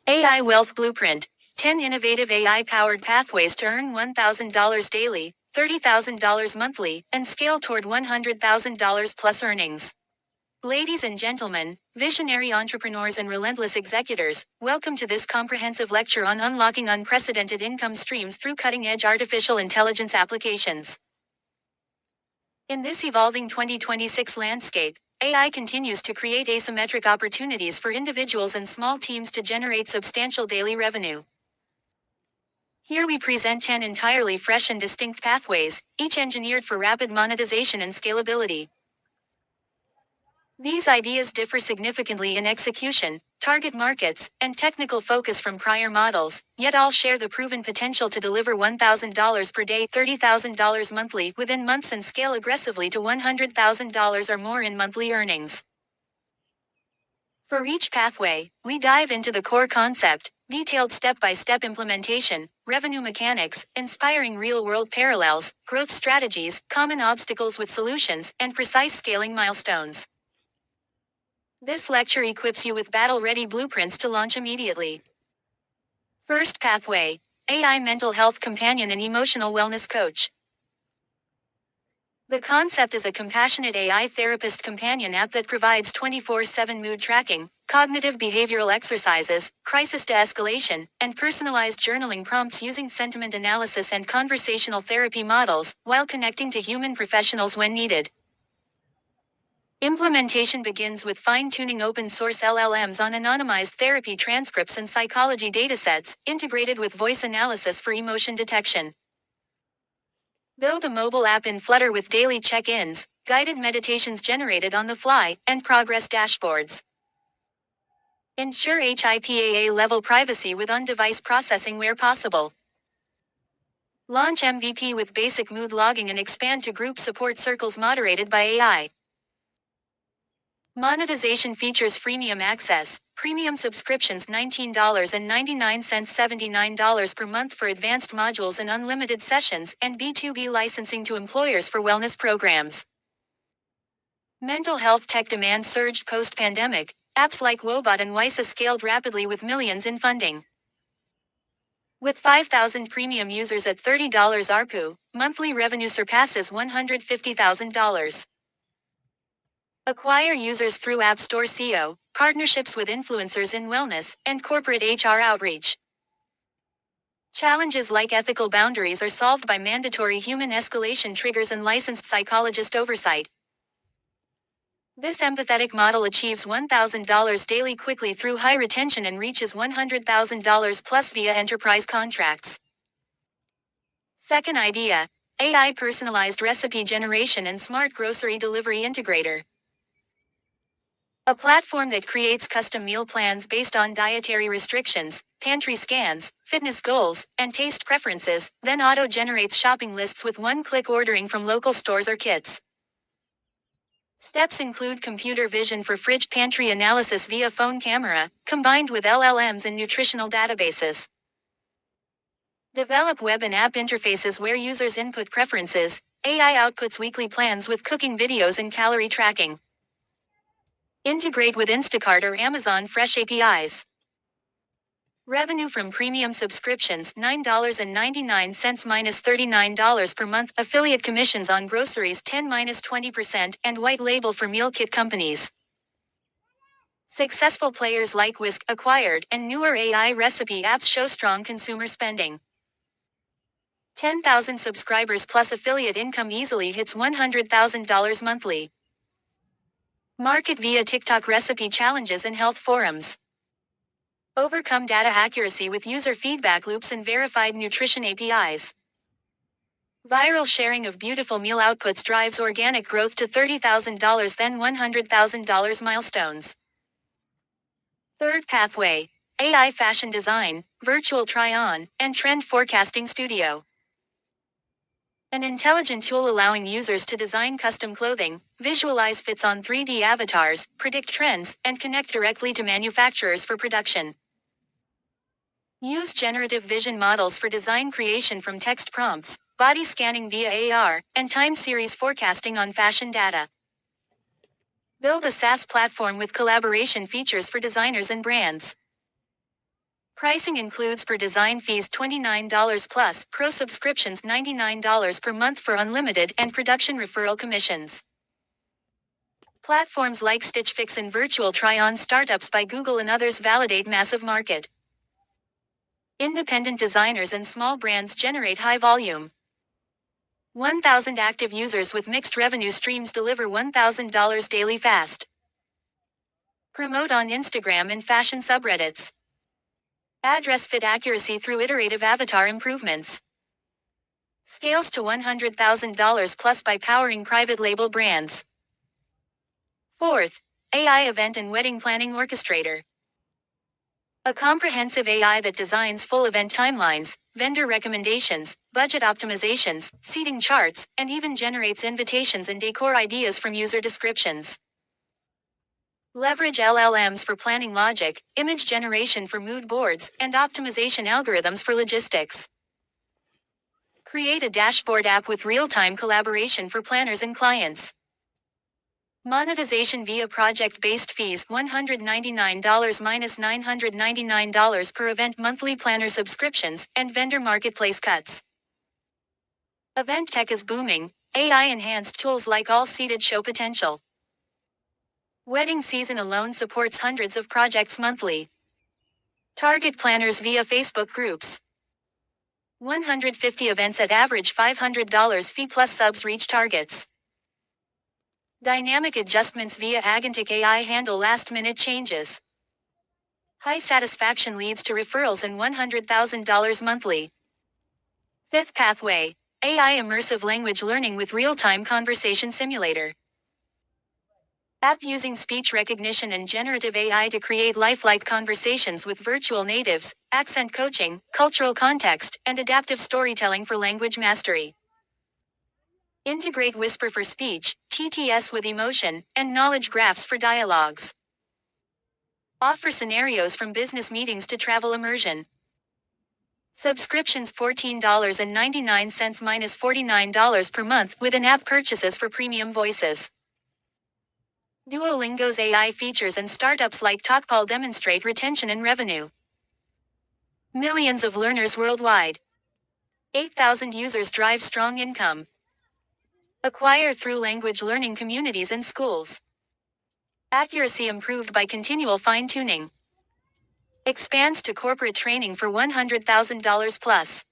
AI Wealth Blueprint. 10 innovative AI-powered pathways to earn $1,000 daily, $30,000 monthly, and scale toward $100,000 plus earnings. Ladies and gentlemen, visionary entrepreneurs and relentless executors, welcome to this comprehensive lecture on unlocking unprecedented income streams through cutting-edge artificial intelligence applications. In this evolving 2026 landscape, AI continues to create asymmetric opportunities for individuals and small teams to generate substantial daily revenue. Here we present 10 entirely fresh and distinct pathways, each engineered for rapid monetization and scalability. These ideas differ significantly in execution, target markets, and technical focus from prior models, yet all share the proven potential to deliver $1,000 per day, $30,000 monthly within months and scale aggressively to $100,000 or more in monthly earnings. For each pathway, we dive into the core concept, detailed step-by-step implementation, revenue mechanics, inspiring real-world parallels, growth strategies, common obstacles with solutions, and precise scaling milestones. This lecture equips you with battle-ready blueprints to launch immediately. First pathway: AI Mental Health Companion and Emotional Wellness Coach. The concept is a compassionate AI therapist companion app that provides 24/7 mood tracking, cognitive behavioral exercises, crisis de-escalation, and personalized journaling prompts using sentiment analysis and conversational therapy models, while connecting to human professionals when needed. Implementation begins with fine-tuning open-source LLMs on anonymized therapy transcripts and psychology datasets, integrated with voice analysis for emotion detection. Build a mobile app in Flutter with daily check-ins, guided meditations generated on the fly, and progress dashboards. Ensure HIPAA-level privacy with on-device processing where possible. Launch MVP with basic mood logging and expand to group support circles moderated by AI. Monetization features freemium access, premium subscriptions $19.99 $79 per month for advanced modules and unlimited sessions, and B2B licensing to employers for wellness programs. Mental health tech demand surged post-pandemic. Apps like Wobot and Wysa scaled rapidly with millions in funding. With 5,000 premium users at $30 ARPU, monthly revenue surpasses $150,000. Acquire users through App Store SEO, partnerships with influencers in wellness, and corporate HR outreach. Challenges like ethical boundaries are solved by mandatory human escalation triggers and licensed psychologist oversight. This empathetic model achieves $1,000 daily quickly through high retention and reaches $100,000 plus via enterprise contracts. Second idea: AI personalized recipe generation and smart grocery delivery integrator. A platform that creates custom meal plans based on dietary restrictions, pantry scans, fitness goals, and taste preferences, then auto-generates shopping lists with one-click ordering from local stores or kits. Steps include computer vision for fridge pantry analysis via phone camera, combined with LLMs and nutritional databases. Develop web and app interfaces where users input preferences, AI outputs weekly plans with cooking videos and calorie tracking. Integrate with Instacart or Amazon Fresh APIs. Revenue from premium subscriptions $9.99 $39 per month, affiliate commissions on groceries 10-20%, and white label for meal kit companies. Successful players like Whisk, Acquired, and newer AI recipe apps show strong consumer spending. 10,000 subscribers plus affiliate income easily hits $100,000 monthly. Market via TikTok recipe challenges and health forums. Overcome data accuracy with user feedback loops and verified nutrition APIs. Viral sharing of beautiful meal outputs drives organic growth to $30,000 then $100,000 milestones. Third pathway: AI fashion design, virtual try-on, and trend forecasting studio. An intelligent tool allowing users to design custom clothing, visualize fits on 3D avatars, predict trends, and connect directly to manufacturers for production. Use generative vision models for design creation from text prompts, body scanning via AR, and time series forecasting on fashion data. Build a SaaS platform with collaboration features for designers and brands. Pricing includes per design fees $29 plus, pro subscriptions $99 per month for unlimited, and production referral commissions. Platforms like Stitch Fix and Virtual Try-On startups by Google and others validate massive market. Independent designers and small brands generate high volume. 1,000 active users with mixed revenue streams deliver $1,000 daily fast. Promote on Instagram and fashion subreddits. Address fit accuracy through iterative avatar improvements. Scales to $100,000 plus by powering private label brands. Fourth, AI event and wedding planning orchestrator. A comprehensive AI that designs full event timelines, vendor recommendations, budget optimizations, seating charts, and even generates invitations and decor ideas from user descriptions. Leverage LLMs for planning logic, image generation for mood boards, and optimization algorithms for logistics. Create a dashboard app with real-time collaboration for planners and clients. Monetization via project-based fees $199 minus $999 per event, monthly planner subscriptions, and vendor marketplace cuts. Event tech is booming, AI-enhanced tools like all-seated show potential. Wedding season alone supports hundreds of projects monthly. Target planners via Facebook groups. 150 events at average $500 fee plus subs reach targets. Dynamic adjustments via Agentic AI handle last-minute changes. High satisfaction leads to referrals and $100,000 monthly. Fifth pathway, AI immersive language learning with real-time conversation simulator. App using speech recognition and generative AI to create lifelike conversations with virtual natives, accent coaching, cultural context, and adaptive storytelling for language mastery. Integrate Whisper for speech, TTS with emotion, and knowledge graphs for dialogues. Offer scenarios from business meetings to travel immersion. Subscriptions $14.99 minus $49 per month with in-app purchases for premium voices. Duolingo's AI features and startups like TalkPal demonstrate retention and revenue. Millions of learners worldwide. 8,000 users drive strong income. Acquire through language learning communities and schools. Accuracy improved by continual fine-tuning. Expands to corporate training for $100,000 plus.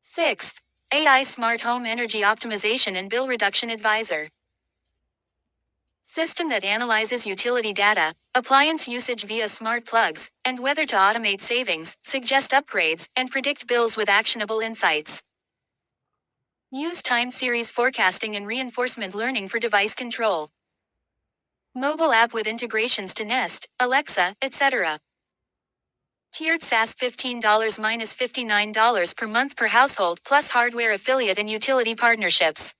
Sixth, AI Smart Home Energy Optimization and Bill Reduction Advisor. System that analyzes utility data, appliance usage via smart plugs, and whether to automate savings, suggest upgrades, and predict bills with actionable insights. Use time series forecasting and reinforcement learning for device control. Mobile app with integrations to Nest, Alexa, etc. Tiered SaaS $15 minus $59 per month per household plus hardware affiliate and utility partnerships.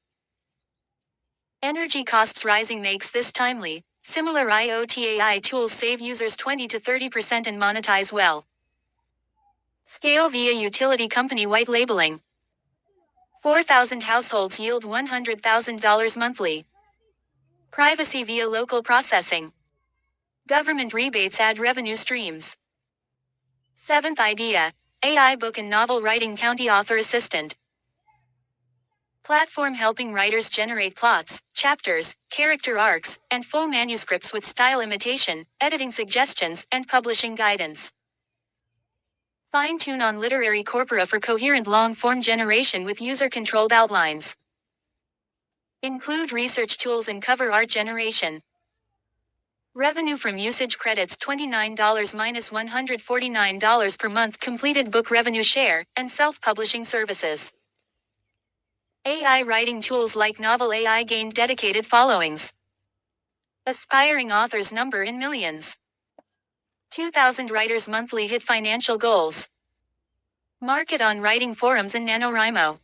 Energy costs rising makes this timely. Similar IoT AI tools save users 20 to 30% and monetize well. Scale via utility company white labeling. 4,000 households yield $100,000 monthly. Privacy via local processing. Government rebates add revenue streams. Seventh idea, AI book and novel writing county author assistant. Platform helping writers generate plots, chapters, character arcs, and full manuscripts with style imitation, editing suggestions, and publishing guidance. Fine-tune on literary corpora for coherent long-form generation with user-controlled outlines. Include research tools and cover art generation. Revenue from usage credits $29 minus $149 per month, completed book revenue share, and self-publishing services. AI writing tools like Novel AI gained dedicated followings. Aspiring authors number in millions. 2,000 writers monthly hit financial goals. Market on writing forums and NaNoWriMo.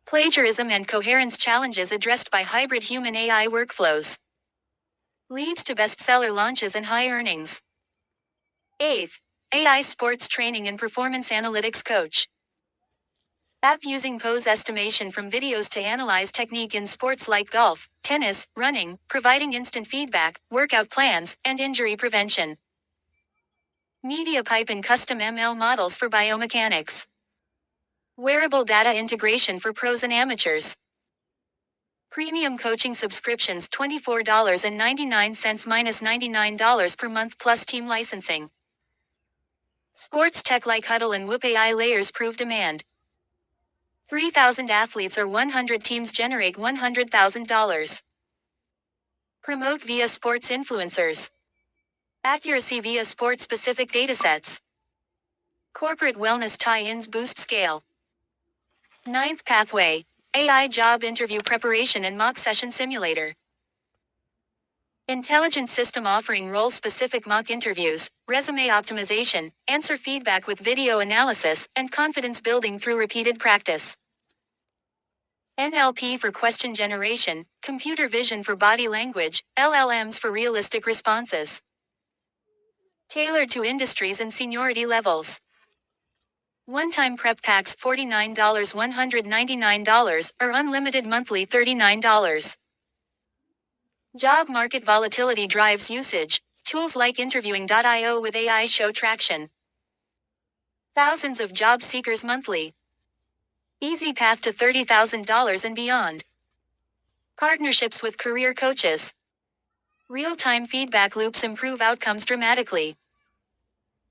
Plagiarism and coherence challenges addressed by hybrid human AI workflows. Leads to bestseller launches and high earnings. Eighth, AI sports training and performance analytics coach. App using pose estimation from videos to analyze technique in sports like golf, tennis, running, providing instant feedback, workout plans, and injury prevention. Media pipe and custom ML models for biomechanics. Wearable data integration for pros and amateurs. Premium coaching subscriptions $24.99 minus $99 per month plus team licensing. Sports tech like Huddle and Whoop AI layers prove demand. 3,000 athletes or 100 teams generate $100,000. Promote via sports influencers. Accuracy via sport-specific datasets. Corporate wellness tie-ins boost scale. Ninth pathway. AI job interview preparation and mock session simulator. Intelligent system offering role-specific mock interviews, resume optimization, answer feedback with video analysis, and confidence building through repeated practice. NLP for question generation, computer vision for body language, LLMs for realistic responses. Tailored to industries and seniority levels. One-time prep packs $49, $199, or unlimited monthly $39. Job market volatility drives usage. Tools like interviewing.io with AI show traction. Thousands of job seekers monthly. Easy path to $30,000 and beyond. Partnerships with career coaches. Real-time feedback loops improve outcomes dramatically.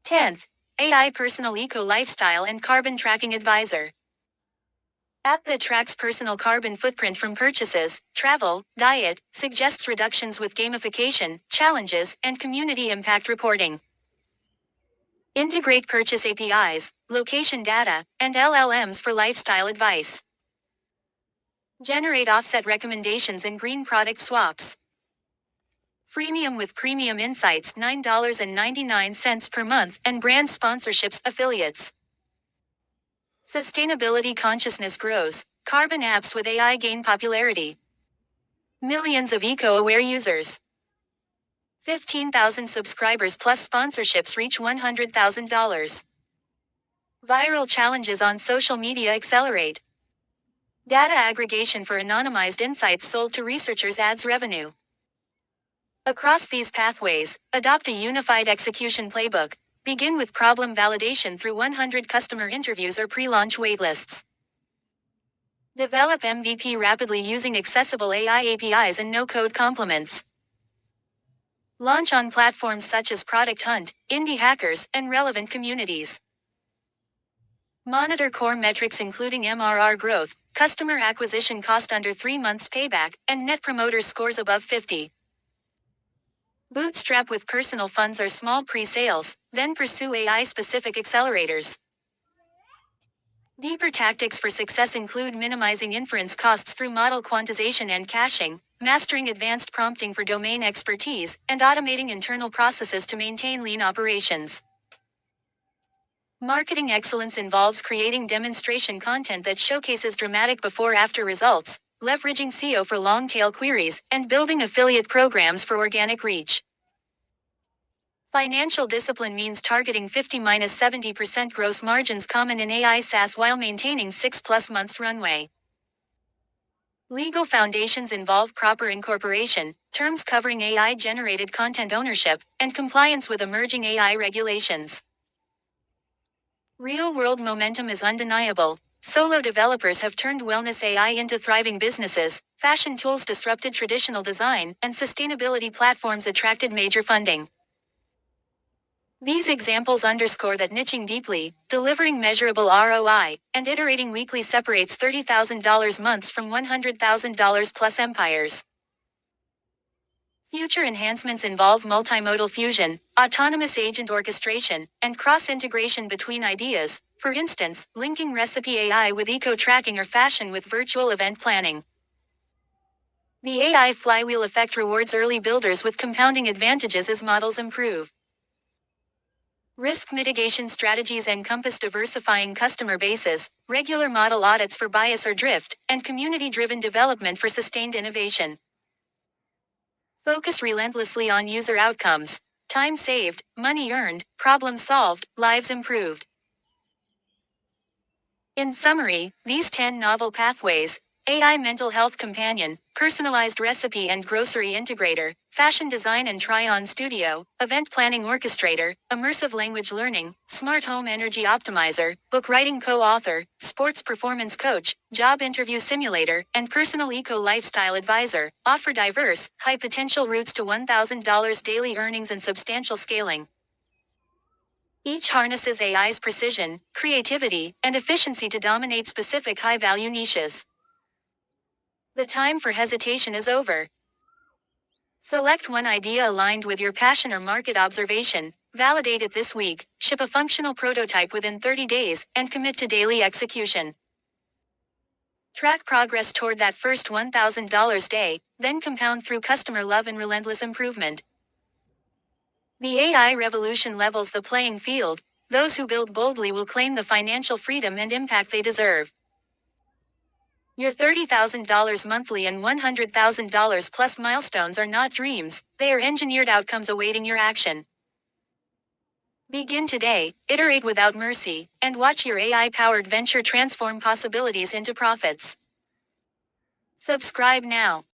10th. AI Personal Eco Lifestyle and Carbon Tracking Advisor. App that tracks personal carbon footprint from purchases, travel, diet, suggests reductions with gamification, challenges, and community impact reporting. Integrate purchase APIs, location data, and LLMs for lifestyle advice. Generate offset recommendations and green product swaps. Freemium with premium insights $9.99 per month and brand sponsorships affiliates. Sustainability consciousness grows. Carbon apps with AI gain popularity. Millions of eco-aware users. 15,000 subscribers plus sponsorships reach $100,000. Viral challenges on social media accelerate. Data aggregation for anonymized insights sold to researchers adds revenue. Across these pathways, adopt a unified execution playbook. Begin with problem validation through 100 customer interviews or pre-launch waitlists. Develop MVP rapidly using accessible AI APIs and no-code complements. Launch on platforms such as Product Hunt, Indie Hackers, and relevant communities. Monitor core metrics including MRR growth, customer acquisition cost under 3 months payback, and net promoter scores above 50. Bootstrap with personal funds or small pre-sales, then pursue AI-specific accelerators. Deeper tactics for success include minimizing inference costs through model quantization and caching, mastering advanced prompting for domain expertise, and automating internal processes to maintain lean operations. Marketing excellence involves creating demonstration content that showcases dramatic before-after results, leveraging SEO for long-tail queries, and building affiliate programs for organic reach. Financial discipline means targeting 50-70% gross margins common in AI SaaS while maintaining 6+ months runway. Legal foundations involve proper incorporation, terms covering AI-generated content ownership, and compliance with emerging AI regulations. Real-world momentum is undeniable. Solo developers have turned wellness AI into thriving businesses, fashion tools disrupted traditional design, and sustainability platforms attracted major funding. These examples underscore that niching deeply, delivering measurable ROI, and iterating weekly separates $30,000 months from $100,000 plus empires. Future enhancements involve multimodal fusion, autonomous agent orchestration, and cross-integration between ideas, for instance, linking recipe AI with eco-tracking or fashion with virtual event planning. The AI flywheel effect rewards early builders with compounding advantages as models improve. Risk mitigation strategies encompass diversifying customer bases, regular model audits for bias or drift, and community-driven development for sustained innovation. Focus relentlessly on user outcomes. Time saved, money earned, problems solved, lives improved. In summary, these 10 novel pathways, AI mental health companion, personalized recipe and grocery integrator, fashion design and try-on studio, event planning orchestrator, immersive language learning, smart home energy optimizer, book writing co-author, sports performance coach, job interview simulator, and personal eco-lifestyle advisor, offer diverse, high-potential routes to $1,000 daily earnings and substantial scaling. Each harnesses AI's precision, creativity, and efficiency to dominate specific high-value niches. The time for hesitation is over. Select one idea aligned with your passion or market observation, validate it this week, ship a functional prototype within 30 days, and commit to daily execution. Track progress toward that first $1,000 day, then compound through customer love and relentless improvement. The AI revolution levels the playing field. Those who build boldly will claim the financial freedom and impact they deserve. Your $30,000 monthly and $100,000 plus milestones are not dreams, they are engineered outcomes awaiting your action. Begin today, iterate without mercy, and watch your AI-powered venture transform possibilities into profits. Subscribe now.